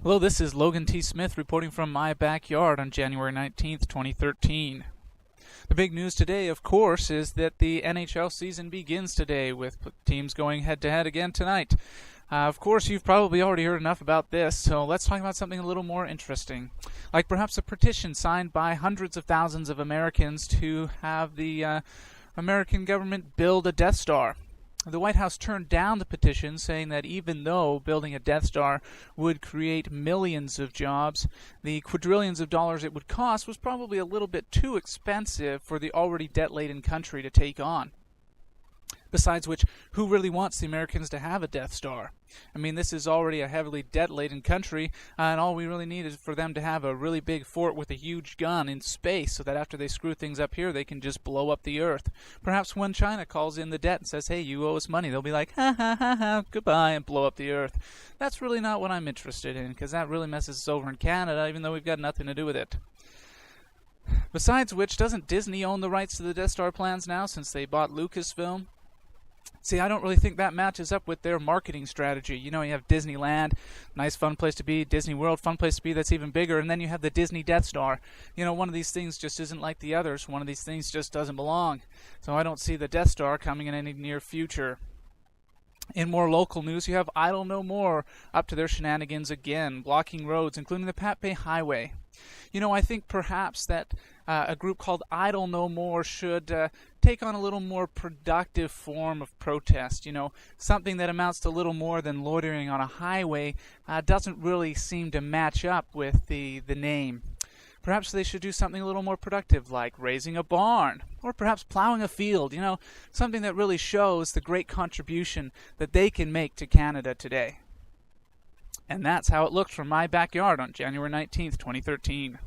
Hello, this is Logan T. Smith reporting from my backyard on January 19th, 2013. The big news today, of course, is that the NHL season begins today with teams going head-to-head again tonight. Of course, you've probably already heard enough about this, so let's talk about something a little more interesting. Like perhaps a petition signed by hundreds of thousands of Americans to have the American government build a Death Star. The White House turned down the petition, saying that even though building a Death Star would create millions of jobs, the quadrillions of dollars it would cost was probably a little bit too expensive for the already debt-laden country to take on. Besides which, who really wants the Americans to have a Death Star? I mean, this is already a heavily debt-laden country, and all we really need is for them to have a really big fort with a huge gun in space, so that after they screw things up here, they can just blow up the Earth. Perhaps when China calls in the debt and says, hey, you owe us money, they'll be like, ha ha ha ha, goodbye, and blow up the Earth. That's really not what I'm interested in, because that really messes us over in Canada, even though we've got nothing to do with it. Besides which, doesn't Disney own the rights to the Death Star plans now, since they bought Lucasfilm? See, I don't really think that matches up with their marketing strategy. You know, you have Disneyland, nice fun place to be, Disney World, fun place to be that's even bigger, and then you have the Disney Death Star. You know, one of these things just isn't like the others. One of these things just doesn't belong. So I don't see the Death Star coming in any near future. In more local news, you have Idle No More up to their shenanigans again, blocking roads, including the Pat Bay Highway. You know, I think perhaps that a group called Idle No More should take on a little more productive form of protest. You know, something that amounts to little more than loitering on a highway doesn't really seem to match up with the name. Perhaps they should do something a little more productive, like raising a barn, or perhaps plowing a field, you know, something that really shows the great contribution that they can make to Canada today. And that's how it looked from my backyard on January 19th, 2013.